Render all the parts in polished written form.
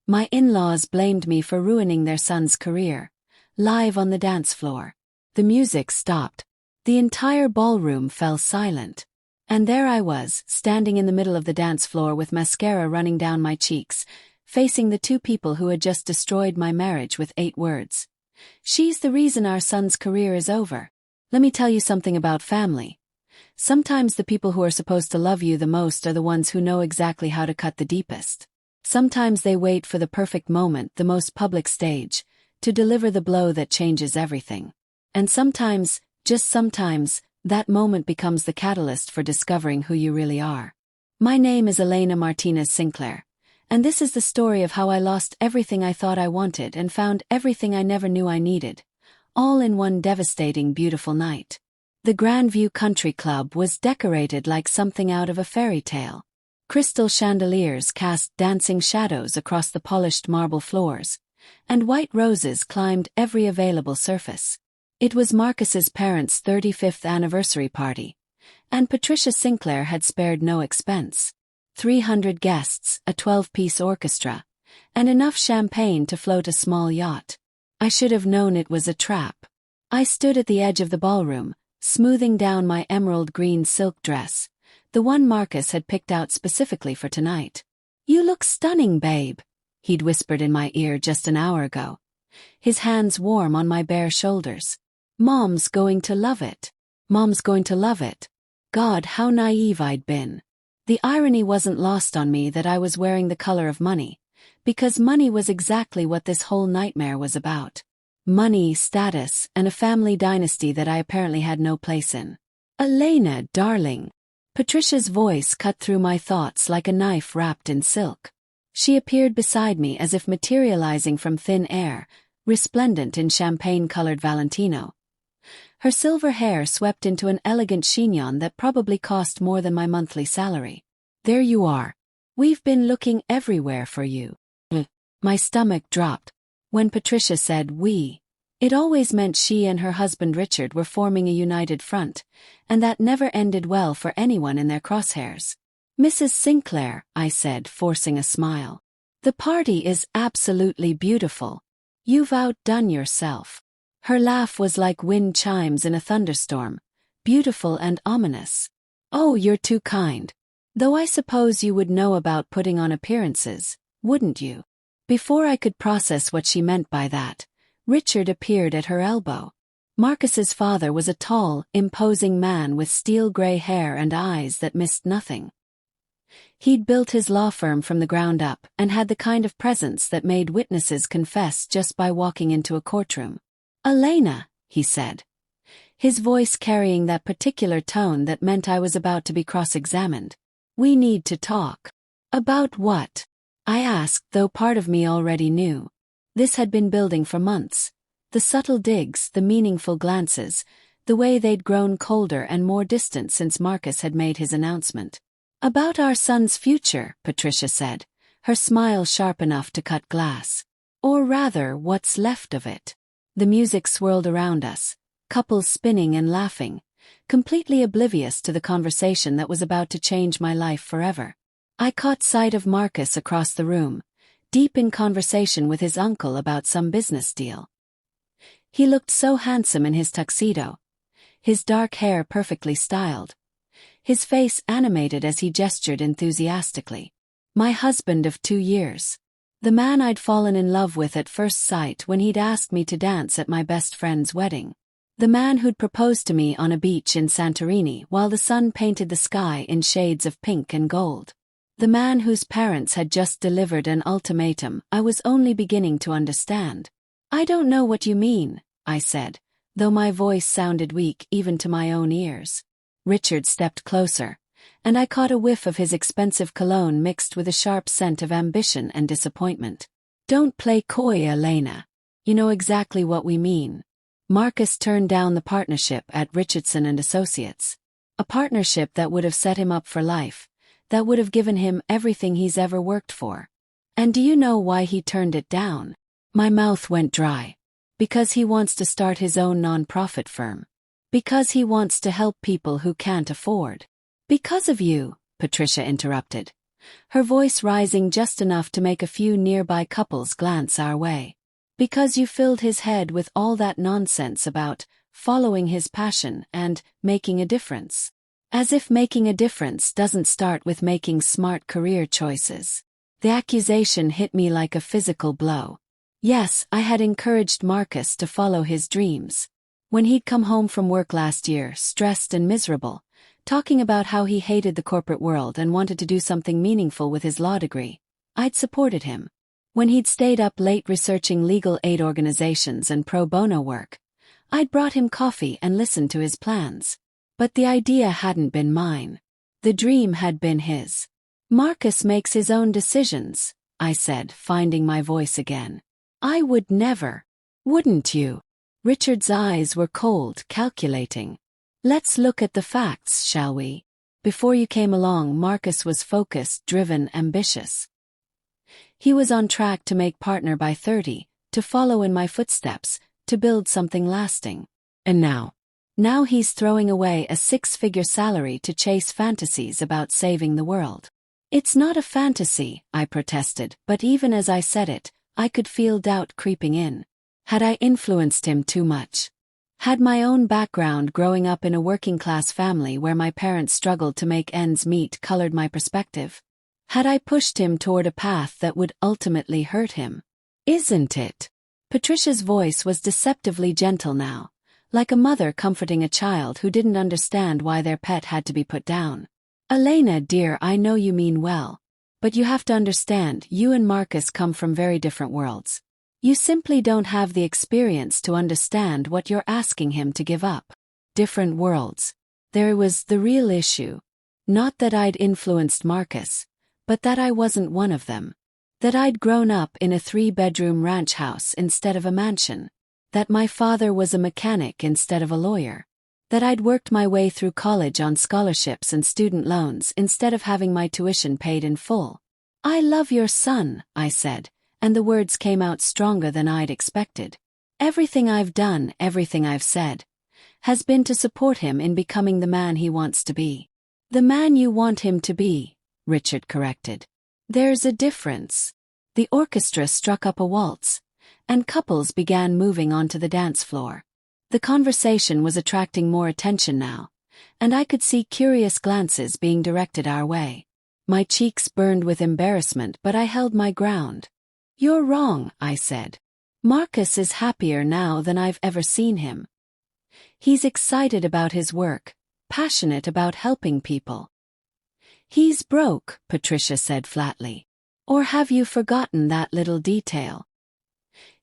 My in-laws blamed me for ruining their son's career. Live on the dance floor. The music stopped. The entire ballroom fell silent. And there I was, standing in the middle of the dance floor with mascara running down my cheeks, facing the two people who had just destroyed my marriage with 8 words. She's the reason our son's career is over. Let me tell you something about family. Sometimes the people who are supposed to love you the most are the ones who know exactly how to cut the deepest. Sometimes they wait for the perfect moment, the most public stage, to deliver the blow that changes everything. And sometimes, just sometimes, that moment becomes the catalyst for discovering who you really are. My name is Elena Martinez Sinclair, and this is the story of how I lost everything I thought I wanted and found everything I never knew I needed, all in one devastating, beautiful night. The Grandview Country Club was decorated like something out of a fairy tale. Crystal chandeliers cast dancing shadows across the polished marble floors, and white roses climbed every available surface. It was Marcus's parents' 35th anniversary party, and Patricia Sinclair had spared no expense. 300 guests, a 12-piece orchestra, and enough champagne to float a small yacht. I should have known it was a trap. I stood at the edge of the ballroom, smoothing down my emerald green silk dress, the one Marcus had picked out specifically for tonight. "You look stunning, babe," he'd whispered in my ear just an hour ago, his hands warm on my bare shoulders. "Mom's going to love it. Mom's going to love it." God, how naive I'd been. The irony wasn't lost on me that I was wearing the color of money, because money was exactly what this whole nightmare was about. Money, status, and a family dynasty that I apparently had no place in. "Elena, darling." Patricia's voice cut through my thoughts like a knife wrapped in silk. She appeared beside me as if materializing from thin air, resplendent in champagne-colored Valentino. Her silver hair swept into an elegant chignon that probably cost more than my monthly salary. "There you are. We've been looking everywhere for you." My stomach dropped. When Patricia said "we," it always meant she and her husband Richard were forming a united front, and that never ended well for anyone in their crosshairs. "Mrs. Sinclair," I said, forcing a smile. "The party is absolutely beautiful. You've outdone yourself." Her laugh was like wind chimes in a thunderstorm, beautiful and ominous. "Oh, you're too kind. Though I suppose you would know about putting on appearances, wouldn't you?" Before I could process what she meant by that, Richard appeared at her elbow. Marcus's father was a tall, imposing man with steel-gray hair and eyes that missed nothing. He'd built his law firm from the ground up and had the kind of presence that made witnesses confess just by walking into a courtroom. "Elena," he said, his voice carrying that particular tone that meant I was about to be cross-examined. "We need to talk." "About what?" I asked, though part of me already knew. This had been building for months. The subtle digs, the meaningful glances, the way they'd grown colder and more distant since Marcus had made his announcement. "About our son's future," Patricia said, her smile sharp enough to cut glass. "Or rather, what's left of it." The music swirled around us, couples spinning and laughing, completely oblivious to the conversation that was about to change my life forever. I caught sight of Marcus across the room, deep in conversation with his uncle about some business deal. He looked so handsome in his tuxedo, his dark hair perfectly styled, his face animated as he gestured enthusiastically. My husband of 2 years. The man I'd fallen in love with at first sight when he'd asked me to dance at my best friend's wedding. The man who'd proposed to me on a beach in Santorini while the sun painted the sky in shades of pink and gold. The man whose parents had just delivered an ultimatum I was only beginning to understand. "I don't know what you mean," I said, though my voice sounded weak even to my own ears. Richard stepped closer, and I caught a whiff of his expensive cologne mixed with a sharp scent of ambition and disappointment. "Don't play coy, Elena. You know exactly what we mean." Marcus turned down the partnership at Richardson and Associates. A partnership that would have set him up for life, that would have given him everything he's ever worked for. And do you know why he turned it down? My mouth went dry. Because he wants to start his own non-profit firm. Because he wants to help people who can't afford. "Because of you," Patricia interrupted, her voice rising just enough to make a few nearby couples glance our way. Because you filled his head with all that nonsense about following his passion and making a difference. As if making a difference doesn't start with making smart career choices. The accusation hit me like a physical blow. Yes, I had encouraged Marcus to follow his dreams. When he'd come home from work last year, stressed and miserable, talking about how he hated the corporate world and wanted to do something meaningful with his law degree, I'd supported him. When he'd stayed up late researching legal aid organizations and pro bono work, I'd brought him coffee and listened to his plans. But the idea hadn't been mine. The dream had been his. Marcus makes his own decisions, I said, finding my voice again. I would never. Wouldn't you? Richard's eyes were cold, calculating. Let's look at the facts, shall we? Before you came along, Marcus was focused, driven, ambitious. He was on track to make partner by 30, to follow in my footsteps, to build something lasting. And now he's throwing away a 6-figure salary to chase fantasies about saving the world. It's not a fantasy, I protested, but even as I said it, I could feel doubt creeping in. Had I influenced him too much? Had my own background growing up in a working-class family where my parents struggled to make ends meet colored my perspective? Had I pushed him toward a path that would ultimately hurt him? Isn't it? Patricia's voice was deceptively gentle now, like a mother comforting a child who didn't understand why their pet had to be put down. Elena, dear, I know you mean well. But you have to understand, you and Marcus come from very different worlds. You simply don't have the experience to understand what you're asking him to give up. Different worlds. There was the real issue. Not that I'd influenced Marcus, but that I wasn't one of them. That I'd grown up in a 3-bedroom ranch house instead of a mansion. That my father was a mechanic instead of a lawyer. That I'd worked my way through college on scholarships and student loans instead of having my tuition paid in full. I love your son, I said, and the words came out stronger than I'd expected. Everything I've done, everything I've said, has been to support him in becoming the man he wants to be. The man you want him to be, Richard corrected. There's a difference. The orchestra struck up a waltz, and couples began moving onto the dance floor. The conversation was attracting more attention now, and I could see curious glances being directed our way. My cheeks burned with embarrassment, but I held my ground. You're wrong, I said. Marcus is happier now than I've ever seen him. He's excited about his work, passionate about helping people. He's broke, Patricia said flatly. Or have you forgotten that little detail?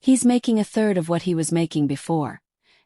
He's making 1/3 of what he was making before.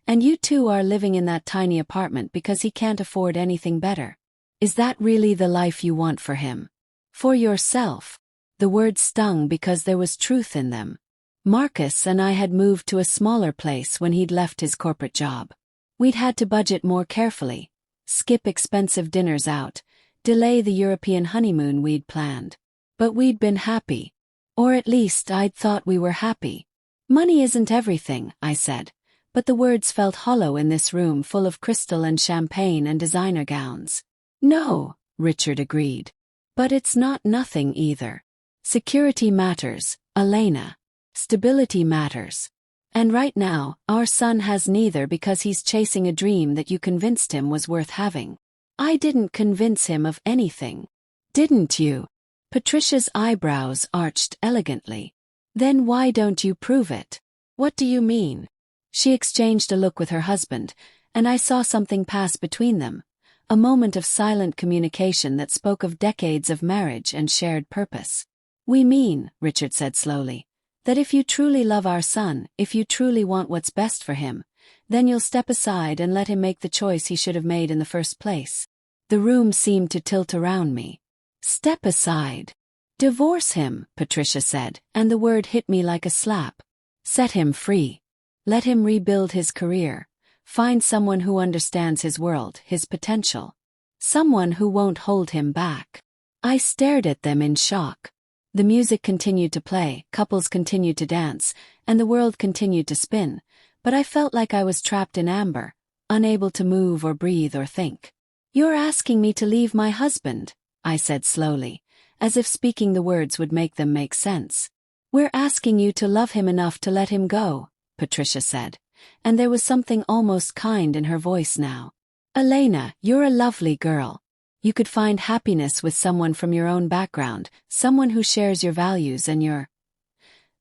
And you two are living in that tiny apartment because he can't afford anything better. Is that really the life you want for him? For yourself? The words stung because there was truth in them. Marcus and I had moved to a smaller place when he'd left his corporate job. We'd had to budget more carefully, skip expensive dinners out, delay the European honeymoon we'd planned. But we'd been happy. Or at least I'd thought we were happy. Money isn't everything, I said. But the words felt hollow in this room full of crystal and champagne and designer gowns. No, Richard agreed. But it's not nothing either. Security matters, Elena. Stability matters. And right now, our son has neither because he's chasing a dream that you convinced him was worth having. I didn't convince him of anything. Didn't you? Patricia's eyebrows arched elegantly. Then why don't you prove it? What do you mean? She exchanged a look with her husband, and I saw something pass between them, a moment of silent communication that spoke of decades of marriage and shared purpose. We mean, Richard said slowly, that if you truly love our son, if you truly want what's best for him, then you'll step aside and let him make the choice he should have made in the first place. The room seemed to tilt around me. Step aside. Divorce him, Patricia said, and the word hit me like a slap. Set him free. Let him rebuild his career. Find someone who understands his world, his potential. Someone who won't hold him back. I stared at them in shock. The music continued to play, couples continued to dance, and the world continued to spin, but I felt like I was trapped in amber, unable to move or breathe or think. You're asking me to leave my husband, I said slowly, as if speaking the words would make them make sense. "We're asking you to love him enough to let him go," Patricia said, and there was something almost kind in her voice now. "Elena, you're a lovely girl. You could find happiness with someone from your own background, someone who shares your values and your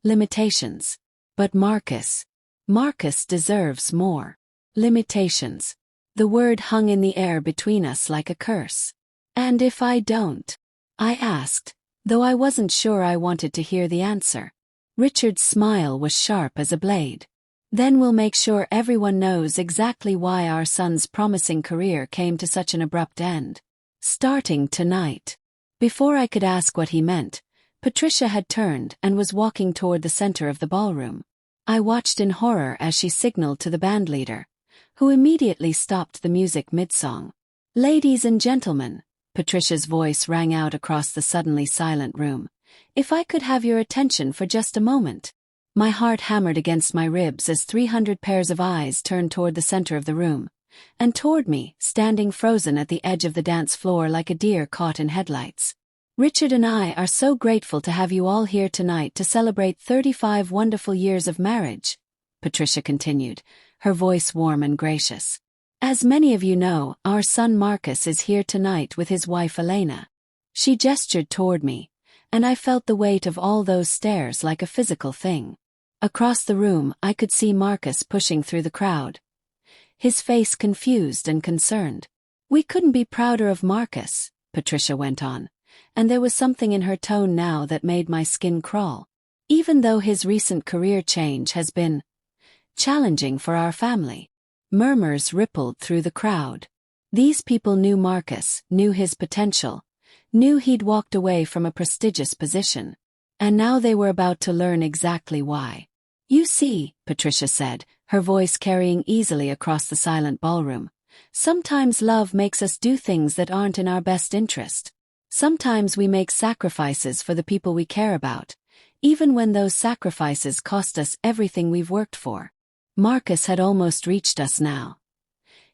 limitations. But Marcus deserves more. Limitations." The word hung in the air between us like a curse. "And if I don't?" I asked, though I wasn't sure I wanted to hear the answer. Richard's smile was sharp as a blade. "Then we'll make sure everyone knows exactly why our son's promising career came to such an abrupt end. Starting tonight." Before I could ask what he meant, Patricia had turned and was walking toward the center of the ballroom. I watched in horror as she signaled to the bandleader, who immediately stopped the music mid-song. "Ladies and gentlemen," Patricia's voice rang out across the suddenly silent room, "if I could have your attention for just a moment." My heart hammered against my ribs as 300 pairs of eyes turned toward the center of the room, and toward me, standing frozen at the edge of the dance floor like a deer caught in headlights. "Richard and I are so grateful to have you all here tonight to celebrate 35 wonderful years of marriage," Patricia continued, her voice warm and gracious. "As many of you know, our son Marcus is here tonight with his wife Elena." She gestured toward me, and I felt the weight of all those stares like a physical thing. Across the room, I could see Marcus pushing through the crowd, his face confused and concerned. "We couldn't be prouder of Marcus," Patricia went on, and there was something in her tone now that made my skin crawl. "Even though his recent career change has been challenging for our family." Murmurs rippled through the crowd. These people knew Marcus, knew his potential, knew he'd walked away from a prestigious position. And now they were about to learn exactly why. "You see," Patricia said, her voice carrying easily across the silent ballroom, "sometimes love makes us do things that aren't in our best interest. Sometimes we make sacrifices for the people we care about, even when those sacrifices cost us everything we've worked for." Marcus had almost reached us now,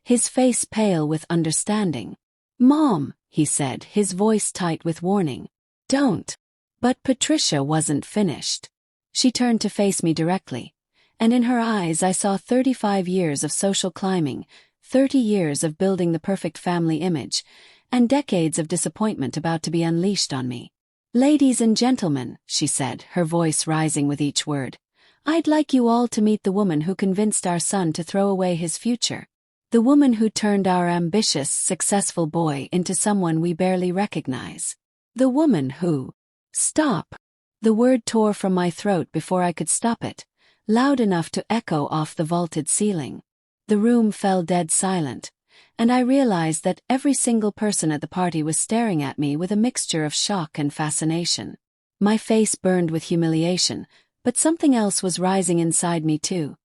his face pale with understanding. "Mom," he said, his voice tight with warning. "Don't." But Patricia wasn't finished. She turned to face me directly, and in her eyes I saw 35 years of social climbing, 30 years of building the perfect family image, and decades of disappointment about to be unleashed on me. "Ladies and gentlemen," she said, her voice rising with each word, "I'd like you all to meet the woman who convinced our son to throw away his future. The woman who turned our ambitious, successful boy into someone we barely recognize. The woman who—" "Stop!" The word tore from my throat before I could stop it, loud enough to echo off the vaulted ceiling. The room fell dead silent, and I realized that every single person at the party was staring at me with a mixture of shock and fascination. My face burned with humiliation, but something else was rising inside me too.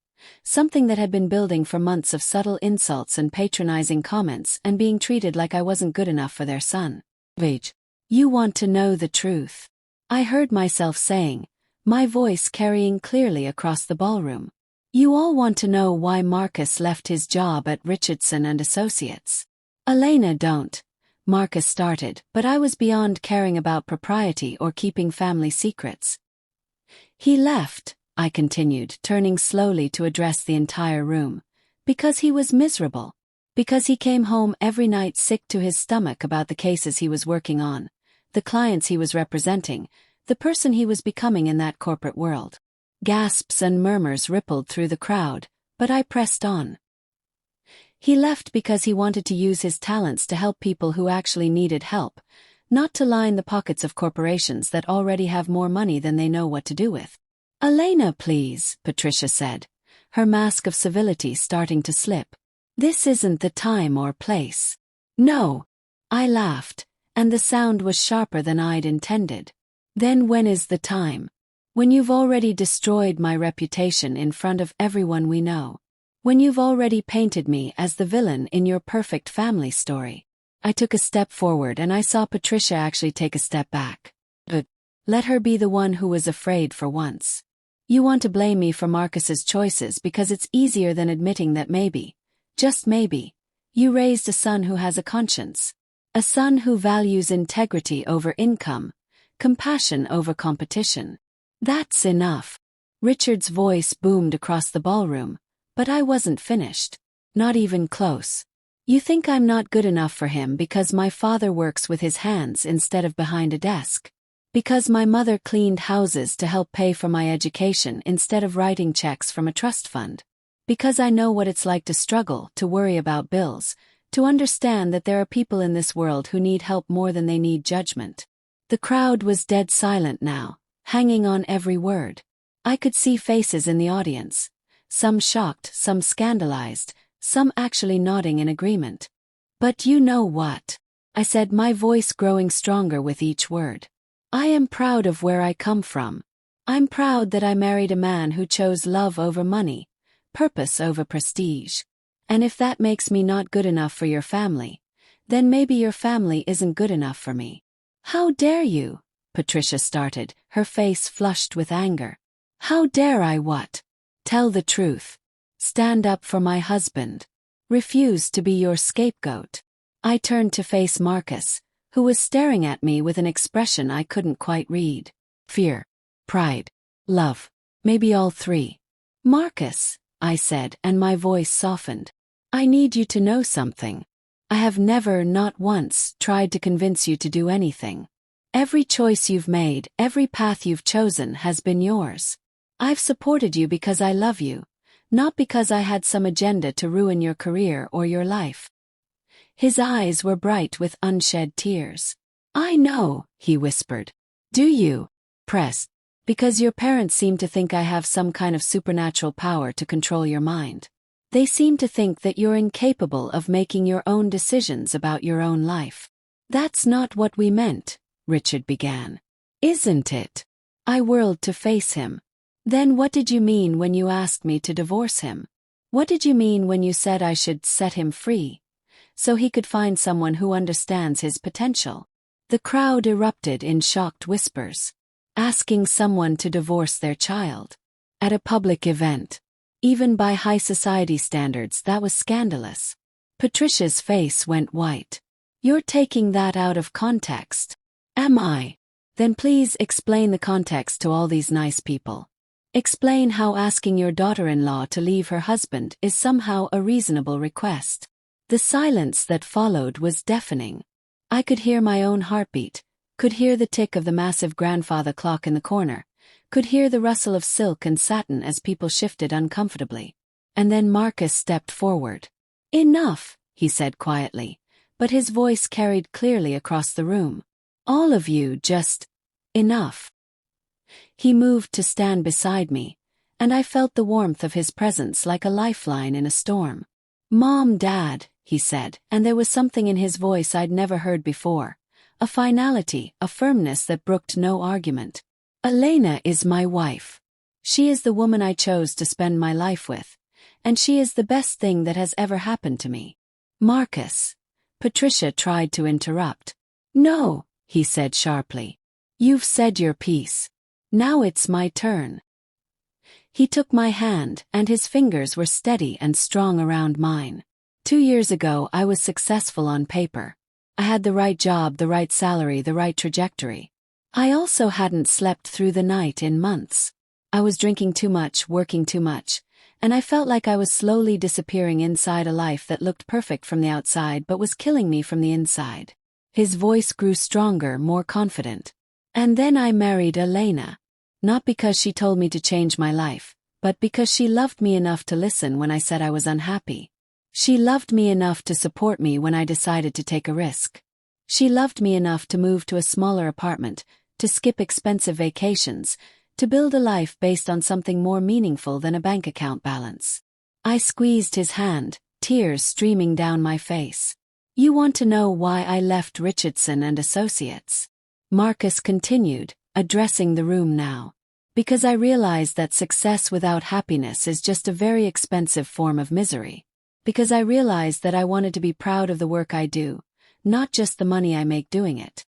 Something that had been building for months of subtle insults and patronizing comments and being treated like I wasn't good enough for their son. "Rage. You want to know the truth," I heard myself saying, my voice carrying clearly across the ballroom. "You all want to know why Marcus left his job at Richardson and Associates." "Elena, don't," Marcus started, but I was beyond caring about propriety or keeping family secrets. "He left," I continued, turning slowly to address the entire room, "because he was miserable. Because he came home every night sick to his stomach about the cases he was working on, the clients he was representing, the person he was becoming in that corporate world." Gasps and murmurs rippled through the crowd, but I pressed on. "He left because he wanted to use his talents to help people who actually needed help, not to line the pockets of corporations that already have more money than they know what to do with." "Elena, please," Patricia said, her mask of civility starting to slip. "This isn't the time or place." "No," I laughed, and the sound was sharper than I'd intended. "Then when is the time? When you've already destroyed my reputation in front of everyone we know. When you've already painted me as the villain in your perfect family story." I took a step forward and I saw Patricia actually take a step back. Let her be the one who was afraid for once. "You want to blame me for Marcus's choices because it's easier than admitting that maybe, just maybe, you raised a son who has a conscience. A son who values integrity over income, compassion over competition. That's enough. Richard's voice boomed across the ballroom, but I wasn't finished. Not even close. You think I'm not good enough for him because my father works with his hands instead of behind a desk? Because my mother cleaned houses to help pay for my education instead of writing checks from a trust fund? Because I know what it's like to struggle, to worry about bills, to understand that there are people in this world who need help more than they need judgment. The crowd was dead silent now, hanging on every word. I could see faces in the audience. Some shocked, some scandalized, some actually nodding in agreement. But you know what? I said, my voice growing stronger with each word. I am proud of where I come from. I'm proud that I married a man who chose love over money, purpose over prestige. And if that makes me not good enough for your family, then maybe your family isn't good enough for me. How dare you? Patricia started, her face flushed with anger. How dare I what? Tell the truth. Stand up for my husband. Refuse to be your scapegoat. I turned to face Marcus, who was staring at me with an expression I couldn't quite read. Fear, pride, love, maybe all three. Marcus, I said, and my voice softened. I need you to know something. I have never, not once, tried to convince you to do anything. Every choice you've made, every path you've chosen has been yours. I've supported you because I love you, not because I had some agenda to ruin your career or your life. His eyes were bright with unshed tears. I know, he whispered. Do you? Pressed. Because your parents seem to think I have some kind of supernatural power to control your mind. They seem to think that you're incapable of making your own decisions about your own life. That's not what we meant, Richard began. Isn't it? I whirled to face him. Then what did you mean when you asked me to divorce him? What did you mean when you said I should set him free, so he could find someone who understands his potential? The crowd erupted in shocked whispers. Asking someone to divorce their child? At a public event? Even by high society standards, that was scandalous. Patricia's face went white. You're taking that out of context. Am I? Then please explain the context to all these nice people. Explain how asking your daughter-in-law to leave her husband is somehow a reasonable request. The silence that followed was deafening. I could hear my own heartbeat, could hear the tick of the massive grandfather clock in the corner, could hear the rustle of silk and satin as people shifted uncomfortably. And then Marcus stepped forward. Enough, he said quietly, but his voice carried clearly across the room. All of you just... enough. He moved to stand beside me, and I felt the warmth of his presence like a lifeline in a storm. Mom, Dad, he said, and there was something in his voice I'd never heard before. A finality, a firmness that brooked no argument. Elena is my wife. She is the woman I chose to spend my life with, and she is the best thing that has ever happened to me. Marcus. Patricia tried to interrupt. No, he said sharply. You've said your piece. Now it's my turn. He took my hand, and his fingers were steady and strong around mine. 2 years ago I was successful on paper. I had the right job, the right salary, the right trajectory. I also hadn't slept through the night in months. I was drinking too much, working too much, and I felt like I was slowly disappearing inside a life that looked perfect from the outside but was killing me from the inside. His voice grew stronger, more confident. And then I married Elena. Not because she told me to change my life, but because she loved me enough to listen when I said I was unhappy. She loved me enough to support me when I decided to take a risk. She loved me enough to move to a smaller apartment, to skip expensive vacations, to build a life based on something more meaningful than a bank account balance. I squeezed his hand, tears streaming down my face. You want to know why I left Richardson and Associates? Marcus continued, addressing the room now. Because I realized that success without happiness is just a very expensive form of misery. Because I realized that I wanted to be proud of the work I do, not just the money I make doing it.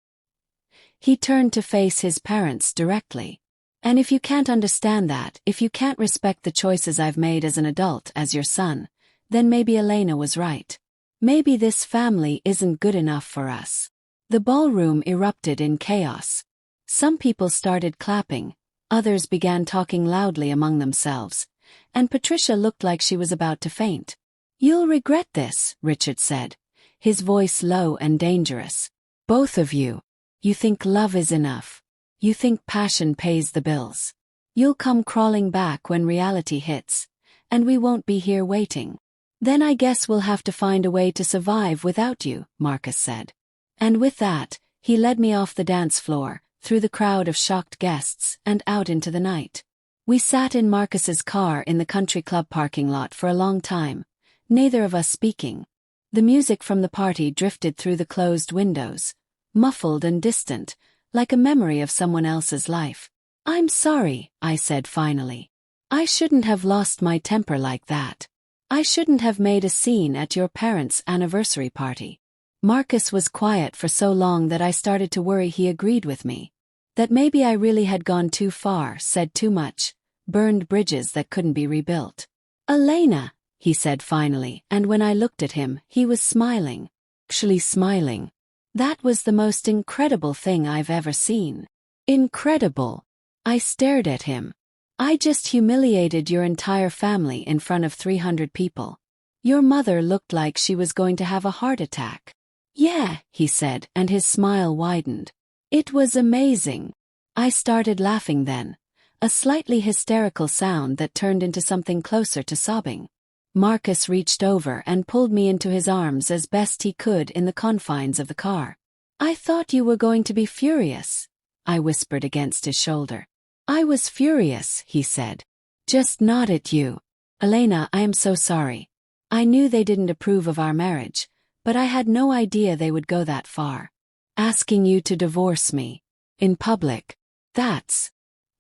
He turned to face his parents directly. And if you can't understand that, if you can't respect the choices I've made as an adult, as your son, then maybe Elena was right. Maybe this family isn't good enough for us. The ballroom erupted in chaos. Some people started clapping, others began talking loudly among themselves, and Patricia looked like she was about to faint. "You'll regret this," Richard said, his voice low and dangerous. "Both of you. You think love is enough. You think passion pays the bills. You'll come crawling back when reality hits, and we won't be here waiting. Then I guess we'll have to find a way to survive without you," Marcus said. And with that, he led me off the dance floor, through the crowd of shocked guests, and out into the night. We sat in Marcus's car in the country club parking lot for a long time, neither of us speaking. The music from the party drifted through the closed windows, muffled and distant, like a memory of someone else's life. "I'm sorry," I said finally. "I shouldn't have lost my temper like that. I shouldn't have made a scene at your parents' anniversary party." Marcus was quiet for so long that I started to worry he agreed with me. That maybe I really had gone too far, said too much, burned bridges that couldn't be rebuilt. "Elena," he said finally, and when I looked at him, he was smiling. Actually smiling. That was the most incredible thing I've ever seen. Incredible. I stared at him. "I just humiliated your entire family in front of 300 people. Your mother looked like she was going to have a heart attack." "Yeah," he said, and his smile widened. "It was amazing." I started laughing then, a slightly hysterical sound that turned into something closer to sobbing. Marcus reached over and pulled me into his arms as best he could in the confines of the car. "I thought you were going to be furious," I whispered against his shoulder. "I was furious," he said. "Just not at you. Elena, I am so sorry. I knew they didn't approve of our marriage, but I had no idea they would go that far. Asking you to divorce me. In public. That's..."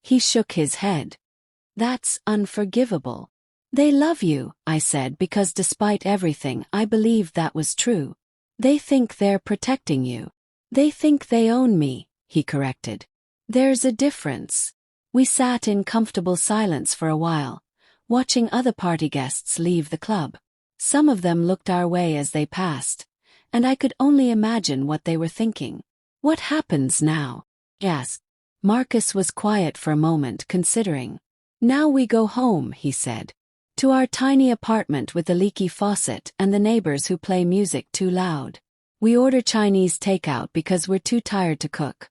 He shook his head. "That's unforgivable." "They love you," I said, because despite everything I believed that was true. "They think they're protecting you. They think they own me," he corrected. "There's a difference." We sat in comfortable silence for a while, watching other party guests leave the club. Some of them looked our way as they passed, and I could only imagine what they were thinking. "What happens now?" Yes. Marcus was quiet for a moment, considering. "Now we go home," he said. "To our tiny apartment with the leaky faucet and the neighbors who play music too loud. We order Chinese takeout because we're too tired to cook.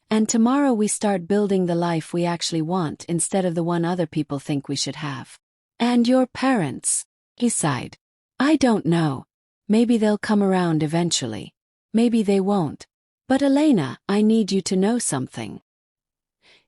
And tomorrow we start building the life we actually want instead of the one other people think we should have." "And your parents?" he sighed. "I don't know. Maybe they'll come around eventually. Maybe they won't. But Elena, I need you to know something."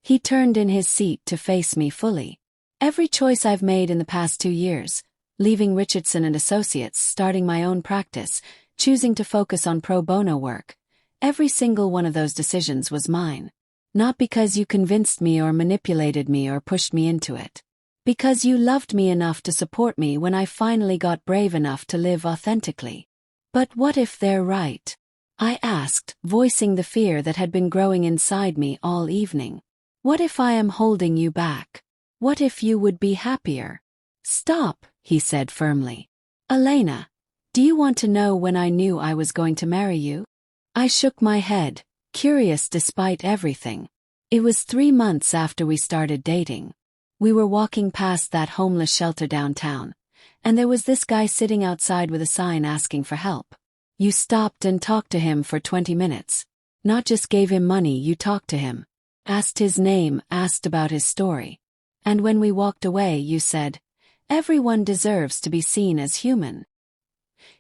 He turned in his seat to face me fully. "Every choice I've made in the past 2 years, leaving Richardson and Associates, starting my own practice, choosing to focus on pro bono work, every single one of those decisions was mine. Not because you convinced me or manipulated me or pushed me into it. Because you loved me enough to support me when I finally got brave enough to live authentically." "But what if they're right?" I asked, voicing the fear that had been growing inside me all evening. "What if I am holding you back? What if you would be happier?" "Stop," he said firmly. "Elena, do you want to know when I knew I was going to marry you?" I shook my head, curious despite everything. It was 3 months after we started dating. We were walking past that homeless shelter downtown, and there was this guy sitting outside with a sign asking for help. You stopped and talked to him for 20 minutes. Not just gave him money, you talked to him. Asked his name, asked about his story. And when we walked away, you said, "Everyone deserves to be seen as human."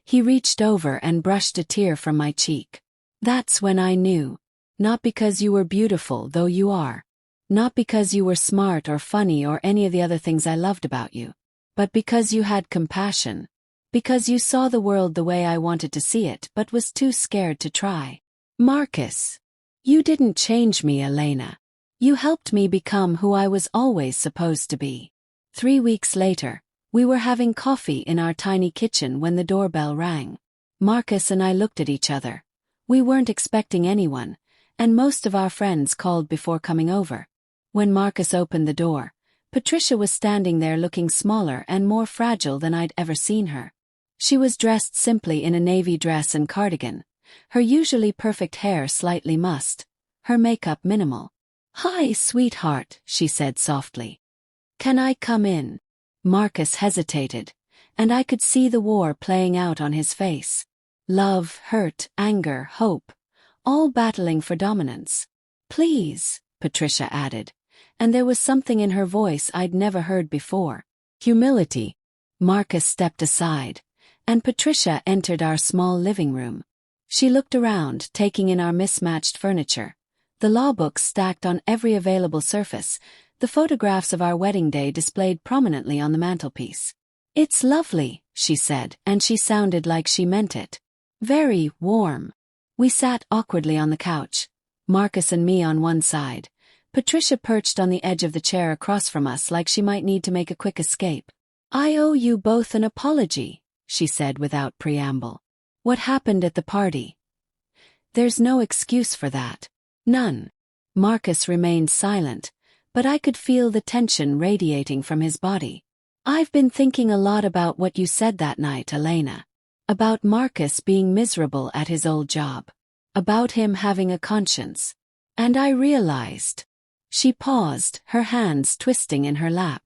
He reached over and brushed a tear from my cheek. "That's when I knew. Not because you were beautiful, though you are. Not because you were smart or funny or any of the other things I loved about you. But because you had compassion. Because you saw the world the way I wanted to see it but was too scared to try. Marcus. You didn't change me, Elena. You helped me become who I was always supposed to be." 3 weeks later, we were having coffee in our tiny kitchen when the doorbell rang. Marcus and I looked at each other. We weren't expecting anyone, and most of our friends called before coming over. When Marcus opened the door, Patricia was standing there looking smaller and more fragile than I'd ever seen her. She was dressed simply in a navy dress and cardigan, her usually perfect hair slightly mussed, her makeup minimal. "Hi, sweetheart," she said softly. "Can I come in?" Marcus hesitated, and I could see the war playing out on his face. Love, hurt, anger, hope, all battling for dominance. "Please," Patricia added, and there was something in her voice I'd never heard before. Humility. Marcus stepped aside, and Patricia entered our small living room. She looked around, taking in our mismatched furniture, the law books stacked on every available surface, the photographs of our wedding day displayed prominently on the mantelpiece. "It's lovely," she said, and she sounded like she meant it. "Very warm." We sat awkwardly on the couch, Marcus and me on one side, Patricia perched on the edge of the chair across from us like she might need to make a quick escape. "I owe you both an apology," she said without preamble. "What happened at the party? There's no excuse for that." "None." Marcus remained silent, but I could feel the tension radiating from his body. "I've been thinking a lot about what you said that night, Elena. About Marcus being miserable at his old job. About him having a conscience. And I realized..." She paused, her hands twisting in her lap.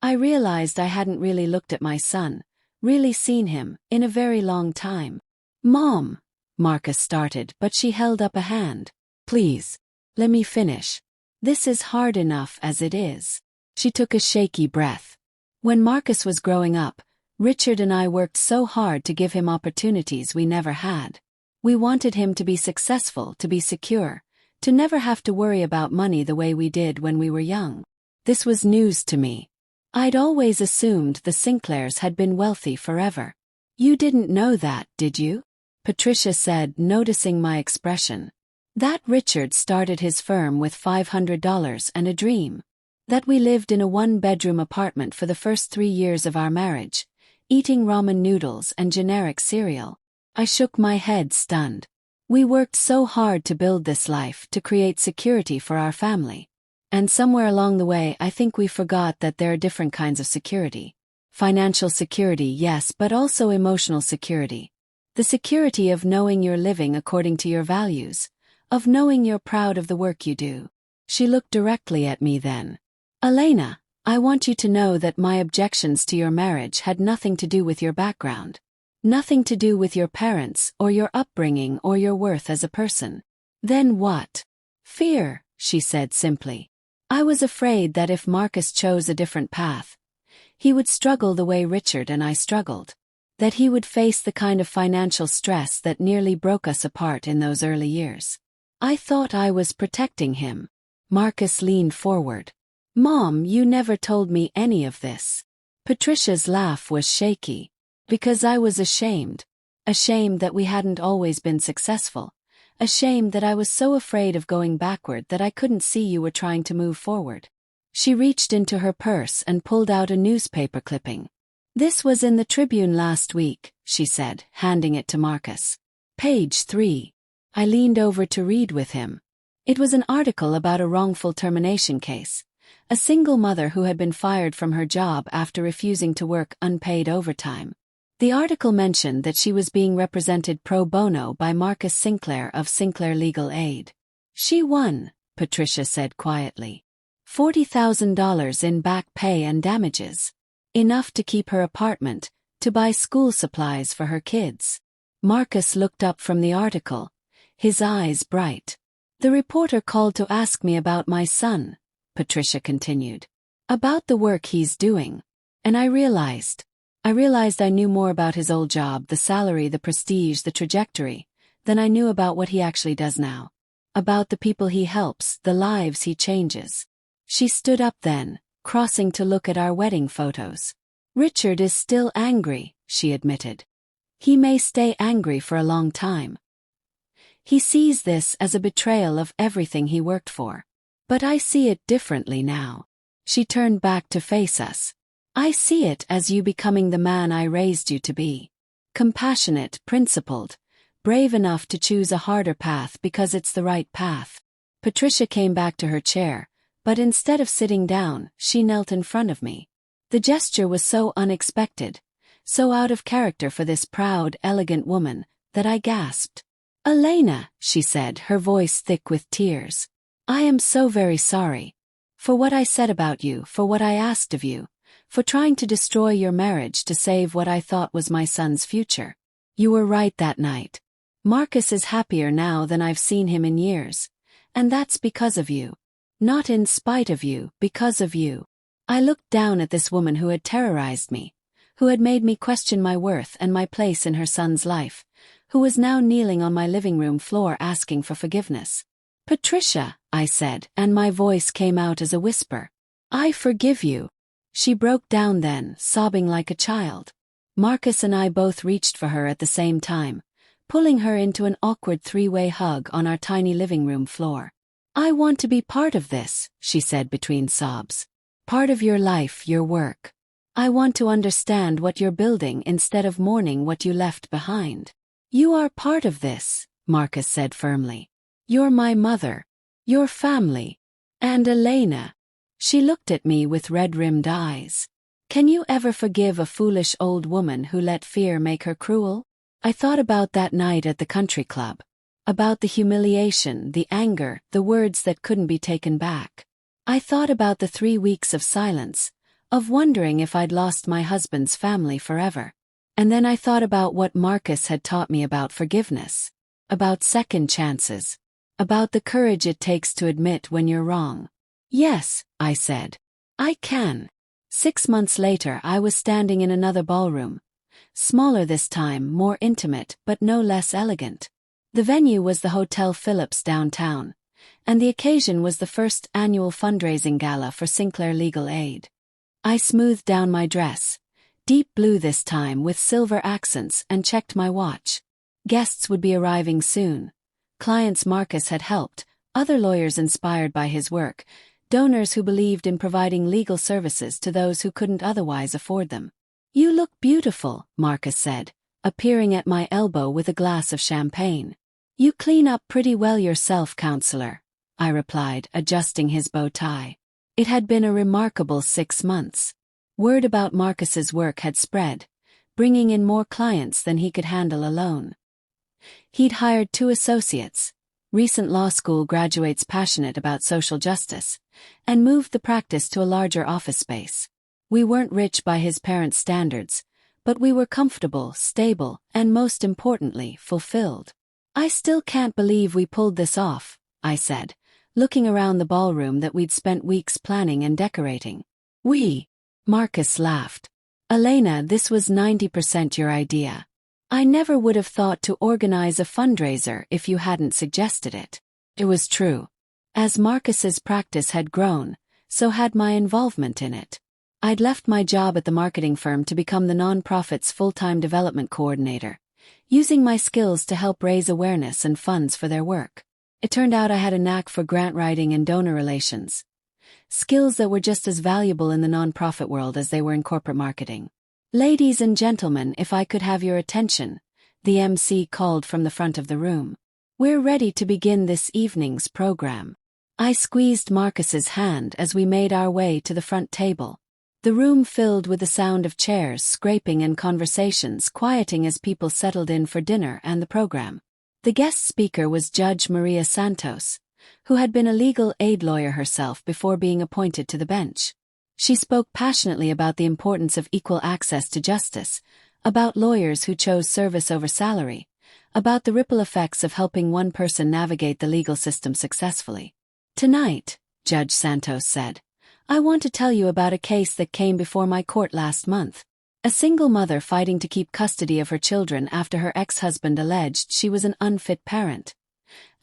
"I realized I hadn't really looked at my son, really seen him, in a very long time." "Mom," Marcus started, but she held up a hand. "Please, let me finish. This is hard enough as it is." She took a shaky breath. "When Marcus was growing up, Richard and I worked so hard to give him opportunities we never had. We wanted him to be successful, to be secure, to never have to worry about money the way we did when we were young. This was news to me. I'd always assumed the Sinclairs had been wealthy forever." "You didn't know that, did you?" Patricia said, noticing my expression. "That Richard started his firm with $500 and a dream. That we lived in a one-bedroom apartment for the first 3 years of our marriage, eating ramen noodles and generic cereal." I shook my head, stunned. "We worked so hard to build this life, to create security for our family. And somewhere along the way I think we forgot that there are different kinds of security. Financial security, yes, but also emotional security. The security of knowing you're living according to your values, of knowing you're proud of the work you do." She looked directly at me then. "Elena, I want you to know that my objections to your marriage had nothing to do with your background. Nothing to do with your parents, or your upbringing, or your worth as a person." "Then what?" "Fear," she said simply. "I was afraid that if Marcus chose a different path, he would struggle the way Richard and I struggled. That he would face the kind of financial stress that nearly broke us apart in those early years. I thought I was protecting him." Marcus leaned forward. "Mom, you never told me any of this." Patricia's laugh was shaky. "Because I was ashamed. Ashamed that we hadn't always been successful. Ashamed that I was so afraid of going backward that I couldn't see you were trying to move forward." She reached into her purse and pulled out a newspaper clipping. "This was in the Tribune last week," she said, handing it to Marcus. "Page 3. I leaned over to read with him. It was an article about a wrongful termination case. A single mother who had been fired from her job after refusing to work unpaid overtime. The article mentioned that she was being represented pro bono by Marcus Sinclair of Sinclair Legal Aid. She won, Patricia said quietly. $40,000 in back pay and damages. Enough to keep her apartment, to buy school supplies for her kids. Marcus looked up from the article, his eyes bright. "The reporter called to ask me about my son," Patricia continued. "About the work he's doing. And I realized I knew more about his old job, the salary, the prestige, the trajectory, than I knew about what he actually does now. About the people he helps, the lives he changes." She stood up then, crossing to look at our wedding photos. "Richard is still angry," she admitted. "He may stay angry for a long time. He sees this as a betrayal of everything he worked for. But I see it differently now." She turned back to face us. "I see it as you becoming the man I raised you to be. Compassionate, principled, brave enough to choose a harder path because it's the right path." Patricia came back to her chair, but instead of sitting down, she knelt in front of me. The gesture was so unexpected, so out of character for this proud, elegant woman, that I gasped. "Elena," she said, her voice thick with tears. I am so very sorry. For what I said about you, for what I asked of you, for trying to destroy your marriage to save what I thought was my son's future. You were right that night. Marcus is happier now than I've seen him in years. And that's because of you. Not in spite of you, because of you. I looked down at this woman who had terrorized me, who had made me question my worth and my place in her son's life, who was now kneeling on my living room floor asking for forgiveness. Patricia, I said, and my voice came out as a whisper. I forgive you. She broke down then, sobbing like a child. Marcus and I both reached for her at the same time, pulling her into an awkward three-way hug on our tiny living room floor. I want to be part of this, she said between sobs. Part of your life, your work. I want to understand what you're building instead of mourning what you left behind. You are part of this, Marcus said firmly. You're my mother. Your family. And Elena. She looked at me with red-rimmed eyes. Can you ever forgive a foolish old woman who let fear make her cruel? I thought about that night at the country club. About the humiliation, the anger, the words that couldn't be taken back. I thought about the 3 weeks of silence, of wondering if I'd lost my husband's family forever. And then I thought about what Marcus had taught me about forgiveness. About second chances. About the courage it takes to admit when you're wrong. Yes, I said. I can. 6 months later I was standing in another ballroom. Smaller this time, more intimate, but no less elegant. The venue was the Hotel Phillips downtown, and the occasion was the first annual fundraising gala for Sinclair Legal Aid. I smoothed down my dress, deep blue this time with silver accents, and checked my watch. Guests would be arriving soon. Clients Marcus had helped, other lawyers inspired by his work, donors who believed in providing legal services to those who couldn't otherwise afford them. You look beautiful, Marcus said, appearing at my elbow with a glass of champagne. You clean up pretty well yourself, counselor, I replied, adjusting his bow tie. It had been a remarkable 6 months. Word about Marcus's work had spread, bringing in more clients than he could handle alone. He'd hired 2 associates, recent law school graduates passionate about social justice, and moved the practice to a larger office space. We weren't rich by his parents' standards, but we were comfortable, stable, and most importantly, fulfilled. I still can't believe we pulled this off, I said, looking around the ballroom that we'd spent weeks planning and decorating. We? Marcus laughed. Elena, this was 90% your idea. I never would have thought to organize a fundraiser if you hadn't suggested it. It was true. As Marcus's practice had grown, so had my involvement in it. I'd left my job at the marketing firm to become the nonprofit's full-time development coordinator, using my skills to help raise awareness and funds for their work. It turned out I had a knack for grant writing and donor relations, skills that were just as valuable in the nonprofit world as they were in corporate marketing. Ladies and gentlemen, if I could have your attention, the MC called from the front of the room. We're ready to begin this evening's program. I squeezed Marcus's hand as we made our way to the front table. The room filled with the sound of chairs scraping and conversations quieting as people settled in for dinner and the program. The guest speaker was Judge Maria Santos, who had been a legal aid lawyer herself before being appointed to the bench. She spoke passionately about the importance of equal access to justice, about lawyers who chose service over salary, about the ripple effects of helping one person navigate the legal system successfully. Tonight, Judge Santos said, I want to tell you about a case that came before my court last month. A single mother fighting to keep custody of her children after her ex-husband alleged she was an unfit parent.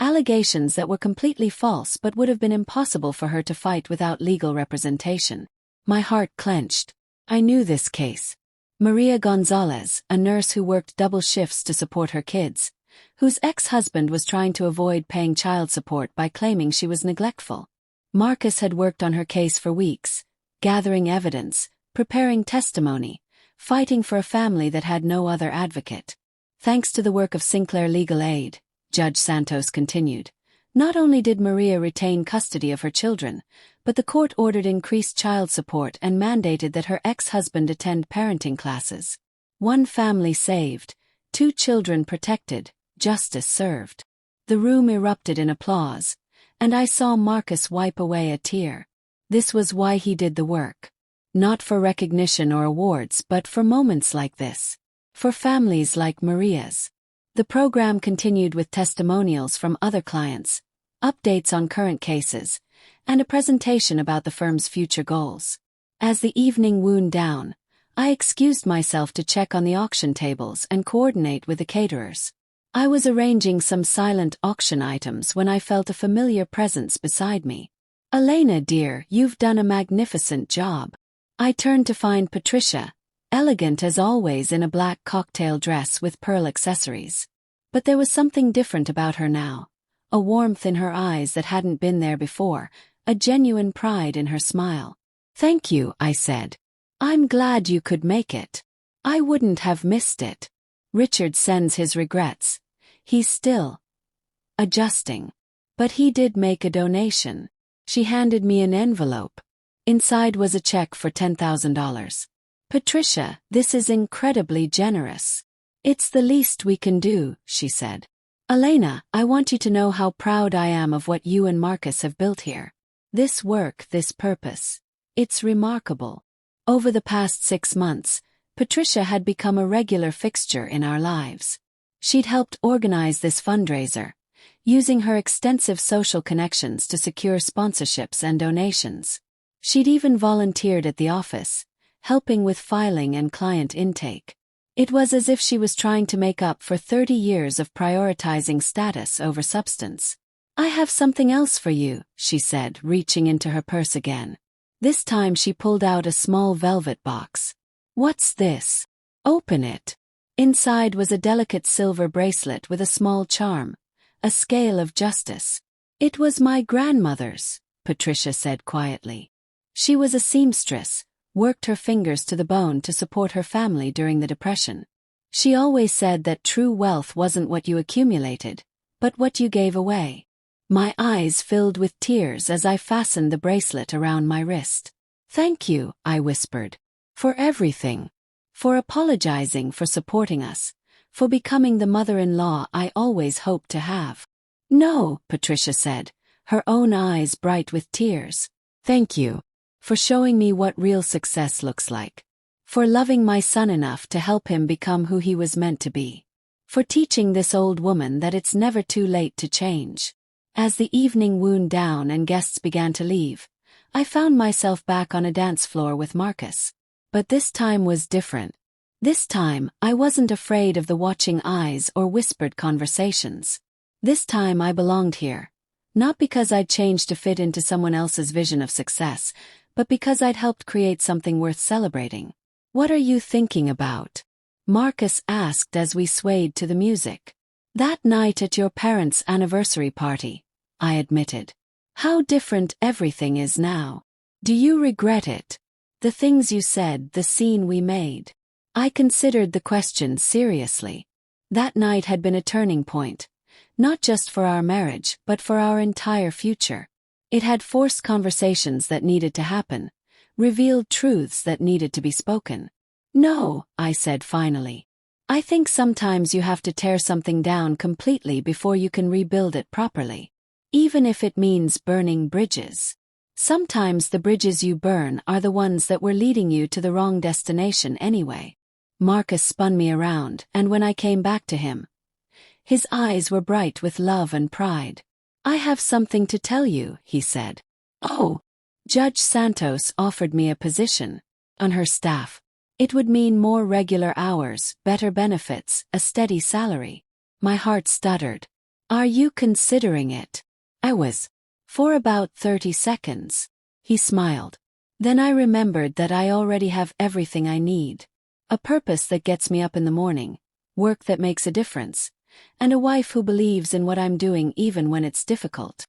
Allegations that were completely false but would have been impossible for her to fight without legal representation. My heart clenched. I knew this case. Maria Gonzalez, a nurse who worked double shifts to support her kids, whose ex-husband was trying to avoid paying child support by claiming she was neglectful. Marcus had worked on her case for weeks, gathering evidence, preparing testimony, fighting for a family that had no other advocate. Thanks to the work of Sinclair Legal Aid, Judge Santos continued, not only did Maria retain custody of her children, but the court ordered increased child support and mandated that her ex-husband attend parenting classes. 1 family saved, 2 children protected, justice served. The room erupted in applause, and I saw Marcus wipe away a tear. This was why he did the work. Not for recognition or awards, but for moments like this. For families like Maria's. The program continued with testimonials from other clients, updates on current cases, and a presentation about the firm's future goals. As the evening wound down, I excused myself to check on the auction tables and coordinate with the caterers. I was arranging some silent auction items when I felt a familiar presence beside me. "Elena, dear, you've done a magnificent job." I turned to find Patricia, elegant as always in a black cocktail dress with pearl accessories. But there was something different about her now, a warmth in her eyes that hadn't been there before, a genuine pride in her smile. "Thank you," I said. "I'm glad you could make it. I wouldn't have missed it." Richard sends his regrets. He's still adjusting. But he did make a donation. She handed me an envelope. Inside was a check for $10,000. "Patricia, this is incredibly generous. It's the least we can do," she said. "Elena, I want you to know how proud I am of what you and Marcus have built here. This work, this purpose. It's remarkable." Over the past 6 months, Patricia had become a regular fixture in our lives. She'd helped organize this fundraiser, using her extensive social connections to secure sponsorships and donations. She'd even volunteered at the office, helping with filing and client intake. It was as if she was trying to make up for 30 years of prioritizing status over substance. "I have something else for you," she said, reaching into her purse again. This time she pulled out a small velvet box. "What's this?" "Open it." Inside was a delicate silver bracelet with a small charm, a scale of justice. "It was my grandmother's," Patricia said quietly. She was a seamstress, worked her fingers to the bone to support her family during the Depression. She always said that true wealth wasn't what you accumulated, but what you gave away. My eyes filled with tears as I fastened the bracelet around my wrist. "Thank you," I whispered. "For everything. For apologizing, for supporting us, for becoming the mother-in-law I always hoped to have." "No," Patricia said, her own eyes bright with tears. "Thank you. For showing me what real success looks like. For loving my son enough to help him become who he was meant to be. For teaching this old woman that it's never too late to change." As the evening wound down and guests began to leave, I found myself back on a dance floor with Marcus. But this time was different. This time, I wasn't afraid of the watching eyes or whispered conversations. This time I belonged here. Not because I'd changed to fit into someone else's vision of success, but because I'd helped create something worth celebrating. "What are you thinking about?" Marcus asked as we swayed to the music. "That night at your parents' anniversary party," I admitted. "How different everything is now. Do you regret it? The things you said, the scene we made." I considered the question seriously. That night had been a turning point, not just for our marriage, but for our entire future. It had forced conversations that needed to happen, revealed truths that needed to be spoken. "No," I said finally. "I think sometimes you have to tear something down completely before you can rebuild it properly. Even if it means burning bridges. Sometimes the bridges you burn are the ones that were leading you to the wrong destination anyway." Marcus spun me around, and when I came back to him, his eyes were bright with love and pride. "I have something to tell you," he said. "Oh." Judge Santos offered me a position on her staff. It would mean more regular hours, better benefits, a steady salary. My heart stuttered. "Are you considering it?" I was. For about 30 seconds. He smiled. Then I remembered that I already have everything I need. A purpose that gets me up in the morning, work that makes a difference, and a wife who believes in what I'm doing even when it's difficult.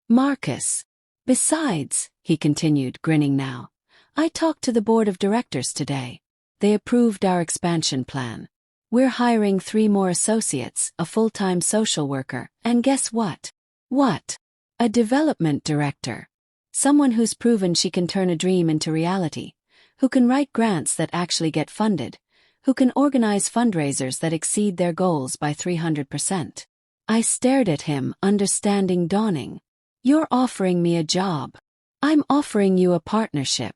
"Marcus. Besides," he continued, grinning now, "I talked to the board of directors today. They approved our expansion plan. We're hiring 3 more associates, a full-time social worker, and guess what?" "What?" "A development director. Someone who's proven she can turn a dream into reality, who can write grants that actually get funded, who can organize fundraisers that exceed their goals by 300%. I stared at him, understanding dawning. You're offering me a job. I'm offering you a partnership.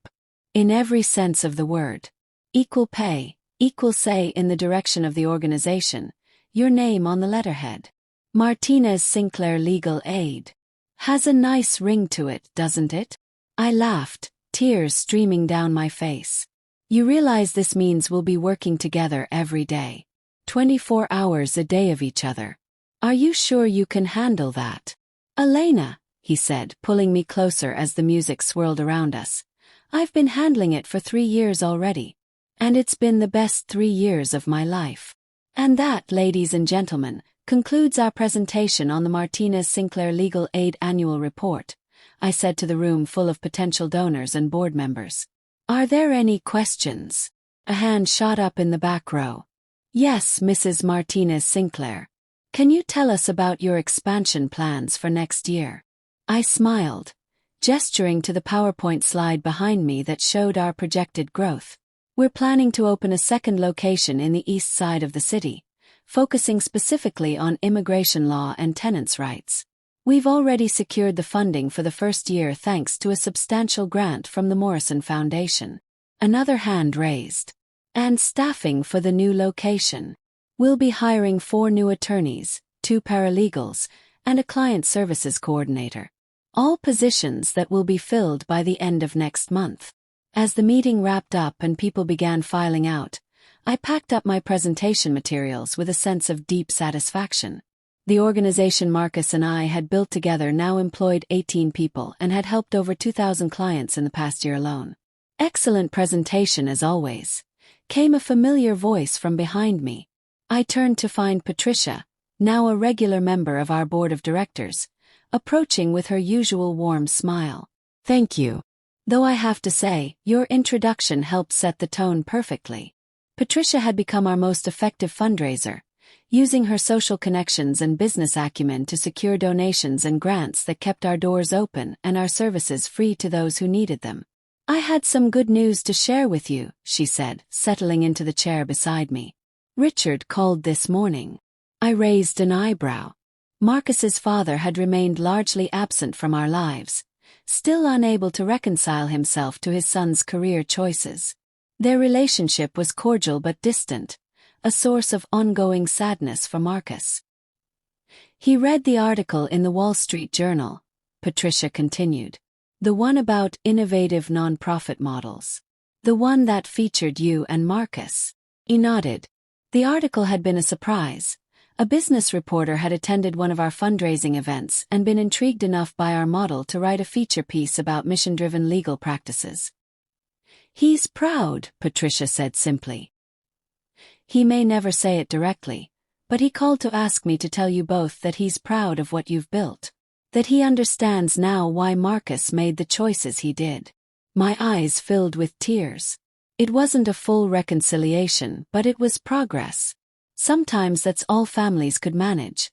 In every sense of the word. Equal pay, equal say in the direction of the organization, your name on the letterhead. Martinez Sinclair Legal Aid. Has a nice ring to it, doesn't it? I laughed, tears streaming down my face. You realize this means we'll be working together every day. 24 hours a day of each other. Are you sure you can handle that? Elena, he said, pulling me closer as the music swirled around us. I've been handling it for 3 years already. And it's been the best 3 years of my life. And that, ladies and gentlemen, concludes our presentation on the Martinez Sinclair Legal Aid Annual Report, I said to the room full of potential donors and board members. Are there any questions? A hand shot up in the back row. Yes, Mrs. Martinez Sinclair. Can you tell us about your expansion plans for next year? I smiled, gesturing to the PowerPoint slide behind me that showed our projected growth. We're planning to open a second location in the east side of the city, focusing specifically on immigration law and tenants' rights. We've already secured the funding for the first year thanks to a substantial grant from the Morrison Foundation. Another hand raised. And staffing for the new location. We'll be hiring 4 new attorneys, 2 paralegals, and a client services coordinator. All positions that will be filled by the end of next month. As the meeting wrapped up and people began filing out, I packed up my presentation materials with a sense of deep satisfaction. The organization Marcus and I had built together now employed 18 people and had helped over 2,000 clients in the past year alone. Excellent presentation as always. Came a familiar voice from behind me. I turned to find Patricia, now a regular member of our board of directors, approaching with her usual warm smile. Thank you. Though I have to say, your introduction helped set the tone perfectly. Patricia had become our most effective fundraiser, using her social connections and business acumen to secure donations and grants that kept our doors open and our services free to those who needed them. I had some good news to share with you, she said, settling into the chair beside me. Richard called this morning. I raised an eyebrow. Marcus's father had remained largely absent from our lives, still unable to reconcile himself to his son's career choices. Their relationship was cordial but distant, a source of ongoing sadness for Marcus. He read the article in the Wall Street Journal, Patricia continued. The one about innovative nonprofit models. The one that featured you and Marcus. He nodded. The article had been a surprise. A business reporter had attended one of our fundraising events and been intrigued enough by our model to write a feature piece about mission-driven legal practices. He's proud, Patricia said simply. He may never say it directly, but he called to ask me to tell you both that he's proud of what you've built. That he understands now why Marcus made the choices he did. My eyes filled with tears. It wasn't a full reconciliation, but it was progress. Sometimes that's all families could manage.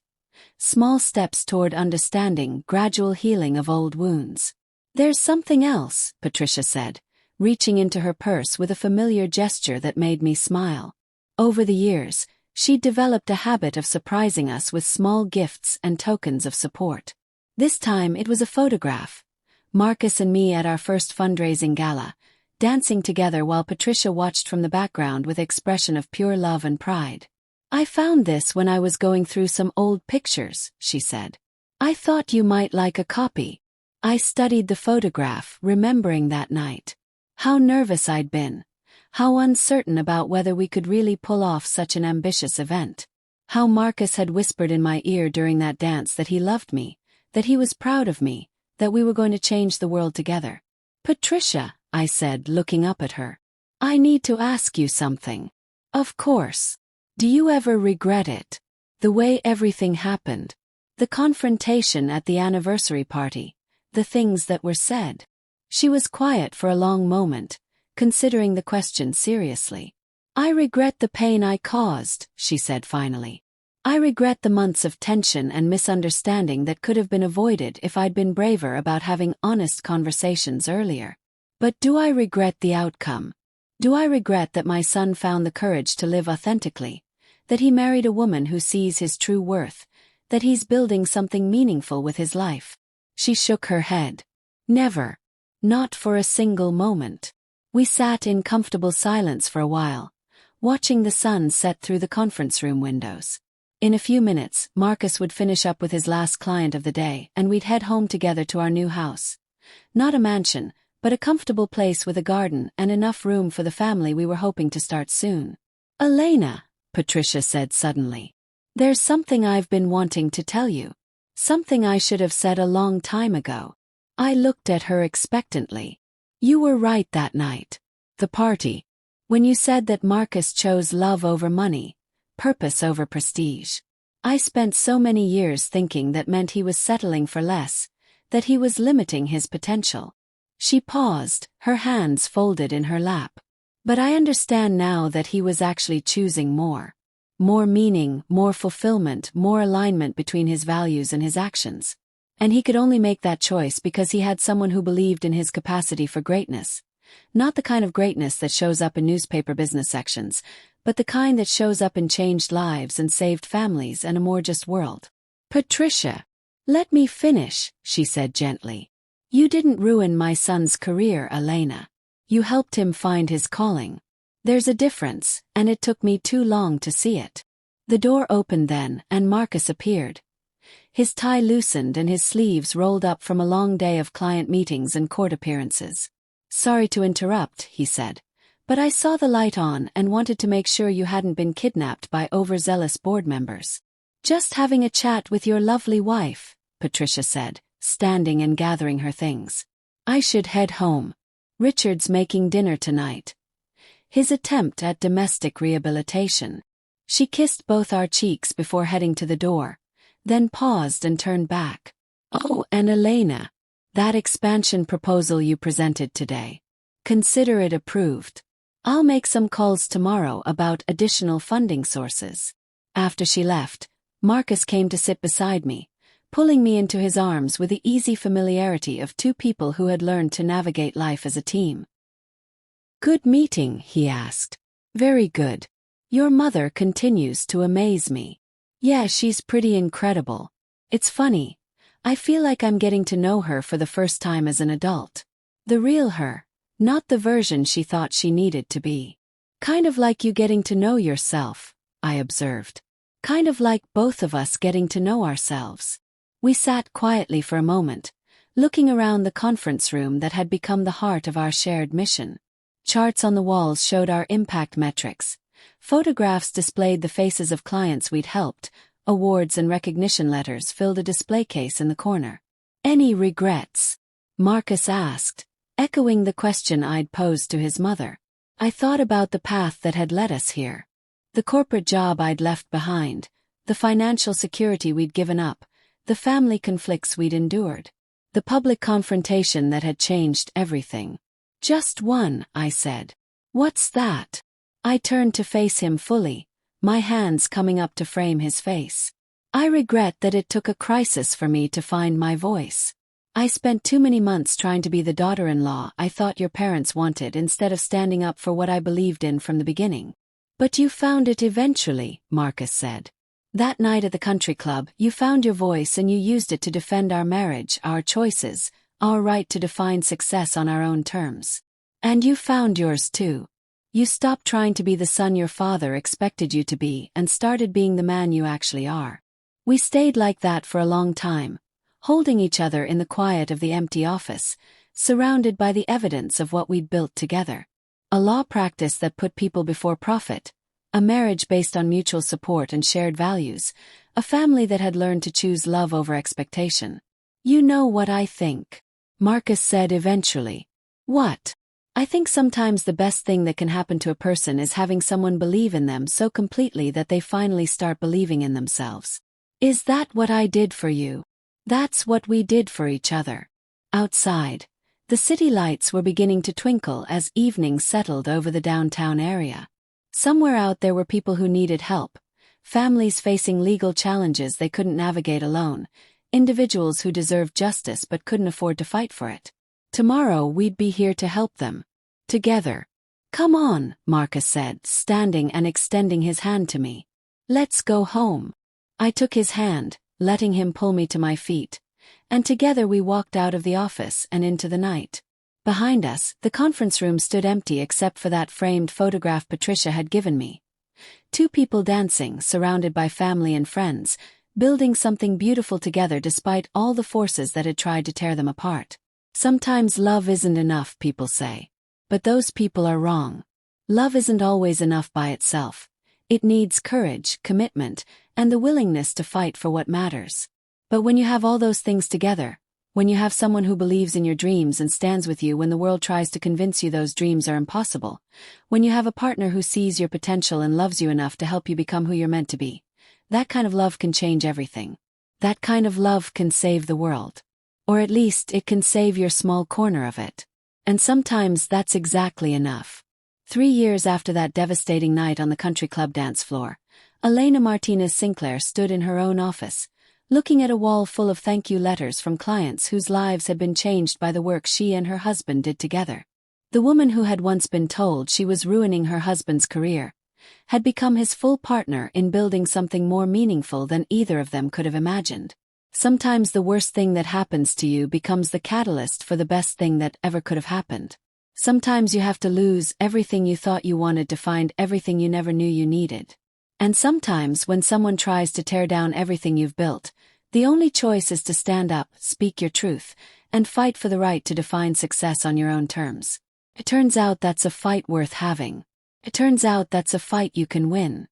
Small steps toward understanding, gradual healing of old wounds. There's something else, Patricia said, reaching into her purse with a familiar gesture that made me smile. Over the years, she'd developed a habit of surprising us with small gifts and tokens of support. This time it was a photograph. Marcus and me at our first fundraising gala, dancing together while Patricia watched from the background with expression of pure love and pride. I found this when I was going through some old pictures, she said. I thought you might like a copy. I studied the photograph, remembering that night. How nervous I'd been. How uncertain about whether we could really pull off such an ambitious event. How Marcus had whispered in my ear during that dance that he loved me, that he was proud of me, that we were going to change the world together. Patricia, I said, looking up at her. I need to ask you something. Of course. Do you ever regret it? The way everything happened. The confrontation at the anniversary party. The things that were said. She was quiet for a long moment, considering the question seriously. I regret the pain I caused, she said finally. I regret the months of tension and misunderstanding that could have been avoided if I'd been braver about having honest conversations earlier. But do I regret the outcome? Do I regret that my son found the courage to live authentically? That he married a woman who sees his true worth, that he's building something meaningful with his life. She shook her head. Never. Not for a single moment. We sat in comfortable silence for a while, watching the sun set through the conference room windows. In a few minutes, Marcus would finish up with his last client of the day and we'd head home together to our new house. Not a mansion, but a comfortable place with a garden and enough room for the family we were hoping to start soon. Elena, Patricia said suddenly. There's something I've been wanting to tell you. Something I should have said a long time ago. I looked at her expectantly. You were right that night. The party. When you said that Marcus chose love over money, purpose over prestige. I spent so many years thinking that meant he was settling for less, that he was limiting his potential. She paused, her hands folded in her lap. But I understand now that he was actually choosing more. More meaning, more fulfillment, more alignment between his values and his actions. And he could only make that choice because he had someone who believed in his capacity for greatness. Not the kind of greatness that shows up in newspaper business sections, but the kind that shows up in changed lives and saved families and a more just world. Patricia, let me finish, she said gently. You didn't ruin my son's career, Elena. You helped him find his calling. There's a difference, and it took me too long to see it. The door opened then, and Marcus appeared. His tie loosened and his sleeves rolled up from a long day of client meetings and court appearances. Sorry to interrupt, he said, but I saw the light on and wanted to make sure you hadn't been kidnapped by overzealous board members. Just having a chat with your lovely wife, Patricia said, standing and gathering her things. I should head home. Richard's making dinner tonight. His attempt at domestic rehabilitation. She kissed both our cheeks before heading to the door, then paused and turned back. Oh, and Elena, that expansion proposal you presented today. Consider it approved. I'll make some calls tomorrow about additional funding sources. After she left, Marcus came to sit beside me, pulling me into his arms with the easy familiarity of two people who had learned to navigate life as a team. Good meeting, he asked. Very good. Your mother continues to amaze me. Yeah, she's pretty incredible. It's funny. I feel like I'm getting to know her for the first time as an adult. The real her, not the version she thought she needed to be. Kind of like you getting to know yourself, I observed. Kind of like both of us getting to know ourselves. We sat quietly for a moment, looking around the conference room that had become the heart of our shared mission. Charts on the walls showed our impact metrics. Photographs displayed the faces of clients we'd helped. Awards and recognition letters filled a display case in the corner. Any regrets? Marcus asked, echoing the question I'd posed to his mother. I thought about the path that had led us here. The corporate job I'd left behind, the financial security we'd given up, the family conflicts we'd endured, the public confrontation that had changed everything. Just one, I said. What's that? I turned to face him fully, my hands coming up to frame his face. I regret that it took a crisis for me to find my voice. I spent too many months trying to be the daughter-in-law I thought your parents wanted instead of standing up for what I believed in from the beginning. But you found it eventually, Marcus said. That night at the country club, you found your voice and you used it to defend our marriage, our choices, our right to define success on our own terms. And you found yours too. You stopped trying to be the son your father expected you to be and started being the man you actually are. We stayed like that for a long time, holding each other in the quiet of the empty office, surrounded by the evidence of what we'd built together. A law practice that put people before profit, a marriage based on mutual support and shared values, a family that had learned to choose love over expectation. You know what I think, Marcus said eventually. What? I think sometimes the best thing that can happen to a person is having someone believe in them so completely that they finally start believing in themselves. Is that what I did for you? That's what we did for each other. Outside, the city lights were beginning to twinkle as evening settled over the downtown area. Somewhere out there were people who needed help, families facing legal challenges they couldn't navigate alone, individuals who deserved justice but couldn't afford to fight for it. Tomorrow we'd be here to help them. Together. Come on, Marcus said, standing and extending his hand to me. Let's go home. I took his hand, letting him pull me to my feet. And together we walked out of the office and into the night. Behind us, the conference room stood empty except for that framed photograph Patricia had given me. Two people dancing, surrounded by family and friends, building something beautiful together despite all the forces that had tried to tear them apart. Sometimes love isn't enough, people say. But those people are wrong. Love isn't always enough by itself. It needs courage, commitment, and the willingness to fight for what matters. But when you have all those things together, when you have someone who believes in your dreams and stands with you when the world tries to convince you those dreams are impossible, when you have a partner who sees your potential and loves you enough to help you become who you're meant to be, that kind of love can change everything. That kind of love can save the world. Or at least it can save your small corner of it. And sometimes that's exactly enough. 3 years after that devastating night on the country club dance floor, Elena Martinez Sinclair stood in her own office, looking at a wall full of thank you letters from clients whose lives had been changed by the work she and her husband did together. The woman who had once been told she was ruining her husband's career had become his full partner in building something more meaningful than either of them could have imagined. Sometimes the worst thing that happens to you becomes the catalyst for the best thing that ever could have happened. Sometimes you have to lose everything you thought you wanted to find everything you never knew you needed. And sometimes when someone tries to tear down everything you've built, the only choice is to stand up, speak your truth, and fight for the right to define success on your own terms. It turns out that's a fight worth having. It turns out that's a fight you can win.